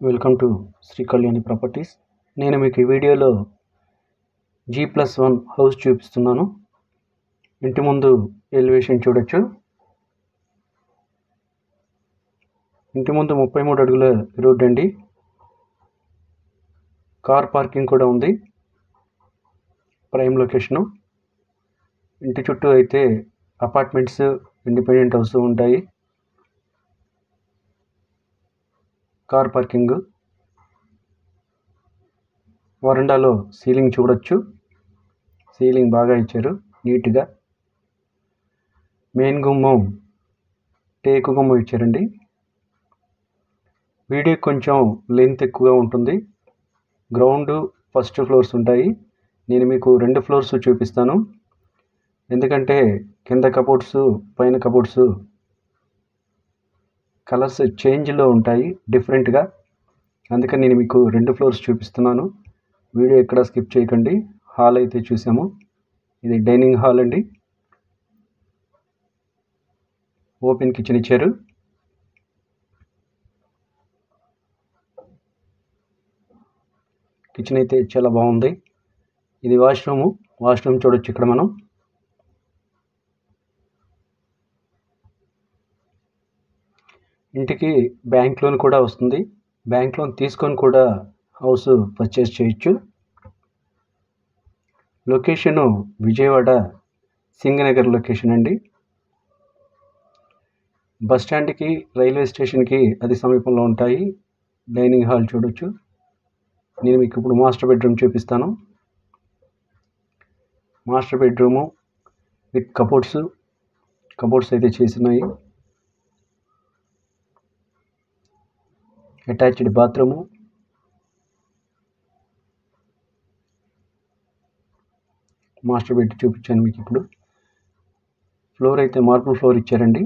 Welcome to Shri Kalyani properties. నేను మీకు ఈ వీడియోలో G+1 హౌస్ చూపిస్తున్నాను. ఇంటి ముందు ఎలివేషన్ చూడొచ్చు. ఇంటి ముందు 33 అడుగుల రోడ్ అండి. కార్ పార్కింగ్ కూడా ఉంది. Prime location. ఇంటి చుట్టూ అయితే అపార్ట్మెంట్స్, ఇండిపెండెంట్ హౌస్ ఉంటాయి. Car parking. వరండాలో సీలింగ్ చూడొచ్చు. సీలింగ్ బాగా ఇచ్చారు నీట్గా. మెయిన్ గుమ్మం టేకు గుమ్మం ఇచ్చారండి. వీడియో కొంచెం లెంత్ ఎక్కువగా ఉంటుంది. గ్రౌండ్, ఫస్ట్ ఫ్లోర్స్ ఉంటాయి. నేను మీకు 2 ఫ్లోర్స్ చూపిస్తాను. ఎందుకంటే కింద కబోర్డ్స్, పైన కబోర్డ్స్ కలర్స్ చేంజ్లో ఉంటాయి డిఫరెంట్గా. అందుకని నేను మీకు 2 ఫ్లోర్స్ చూపిస్తున్నాను. వీడియో ఎక్కడ స్కిప్ చేయకండి. హాల్ అయితే చూసాము. ఇది డైనింగ్ హాల్ అండి. ఓపెన్ కిచెన్ ఇచ్చారు. కిచెన్ అయితే చాలా బాగుంది. ఇది వాష్రూమ్ చూడొచ్చు ఇక్కడ మనం. ఇంటికి బ్యాంక్ లోన్ కూడా వస్తుంది. బ్యాంక్ లోన్ తీసుకొని కూడా హౌస్ పర్చేస్ చేయొచ్చు. లొకేషను విజయవాడ సింగనగర్ లొకేషన్ అండి. బస్ స్టాండ్కి, రైల్వే స్టేషన్కి అది సమీపంలో ఉంటాయి. డైనింగ్ హాల్ చూడొచ్చు. నేను మీకు ఇప్పుడు మాస్టర్ బెడ్రూమ్ చూపిస్తాను. మాస్టర్ బెడ్రూము విత్ కబోర్డ్స్ అయితే చేసినాయి. Attached bathroom. మాస్టర్ బెడ్ చూపించాను మీకు ఇప్పుడు. ఫ్లోర్ అయితే మార్బుల్ ఫ్లోర్ ఇచ్చారండి.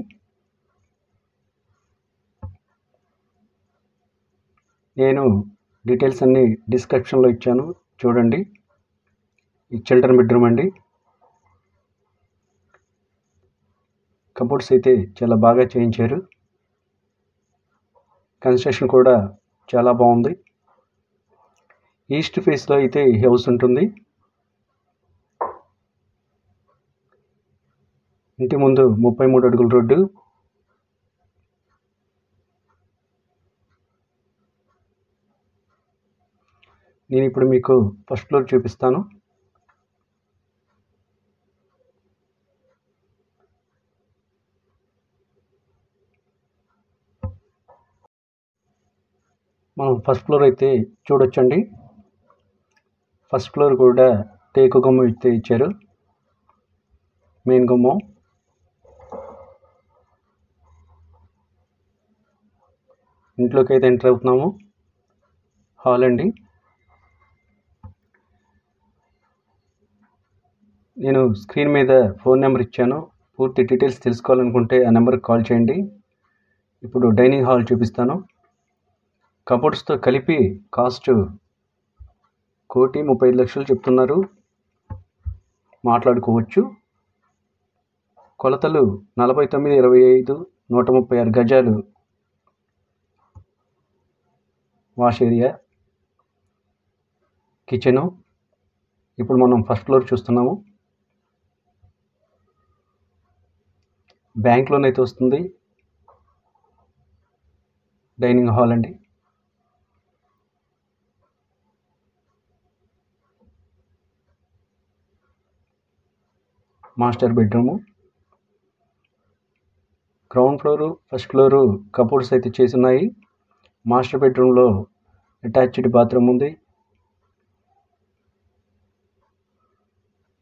నేను డీటెయిల్స్ అన్నీ డిస్క్రిప్షన్లో ఇచ్చాను చూడండి. ఈ చిల్డ్రన్ బెడ్రూమ్ అండి. కబోర్డ్స్ అయితే చాలా బాగా చేయించారు. కన్స్ట్రక్షన్ కూడా చాలా బాగుంది. ఈస్ట్ ఫేస్లో అయితే ఈ హౌస్ ఉంటుంది. ఇంటి ముందు 33 అడుగుల రోడ్డు. నేను ఇప్పుడు మీకు ఫస్ట్ ఫ్లోర్ చూపిస్తాను. మనం ఫస్ట్ ఫ్లోర్ అయితే చూడొచ్చండి. ఫస్ట్ ఫ్లోర్ కూడా టేకు గుమ్మం అయితే ఇచ్చారు. మెయిన్ గుమ్మం. ఇంట్లోకి అయితే ఎంటర్ అవుతున్నాము. హాల్ అండి. నేను స్క్రీన్ మీద ఫోన్ నెంబర్ ఇచ్చాను. పూర్తి డీటెయిల్స్ తెలుసుకోవాలనుకుంటే ఆ నెంబర్కి కాల్ చేయండి. ఇప్పుడు డైనింగ్ హాల్ చూపిస్తాను. కబోర్డ్స్తో కలిపి కాస్ట్ 1,35,00,000 చెప్తున్నారు. మాట్లాడుకోవచ్చు. కొలతలు 49, 25, 136 గజాలు వాష్ ఏరియా, కిచెను. ఇప్పుడు మనం ఫస్ట్ ఫ్లోర్ చూస్తున్నాము. బ్యాంక్ లోన్ అయితే వస్తుంది. డైనింగ్ హాల్ అండి. Master bedroom. Ground floor, first floor cupboards అయితే చేసి ఉన్నాయి. మాస్టర్ బెడ్రూమ్లో అటాచ్డ్ బాత్రూమ్ ఉంది.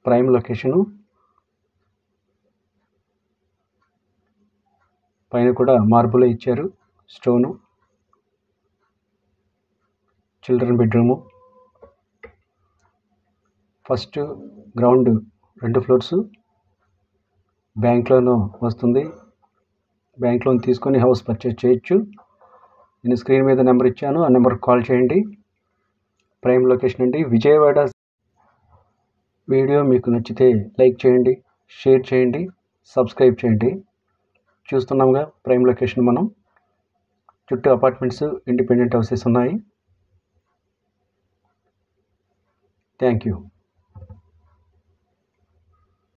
Prime location. పైన కూడా మార్బుల్ ఇచ్చారు, stone. Children bedroom. First, ground 2 floors. Bank loan వస్తుంది. బ్యాంక్ లోన్ తీసుకొని హౌస్ పర్చేజ్ చేయొచ్చు. నేను స్క్రీన్ మీద నెంబర్ ఇచ్చాను. ఆ నెంబర్కి కాల్ చేయండి. ప్రైమ్ లొకేషన్ అండి, విజయవాడ. వీడియో మీకు నచ్చితే లైక్ చేయండి, షేర్ చేయండి, సబ్స్క్రైబ్ చేయండి. చూస్తున్నాంగా ప్రైమ్ లొకేషన్ మనం. చుట్టూ అపార్ట్మెంట్స్, ఇండిపెండెంట్ హౌసెస్ ఉన్నాయి. Thank you.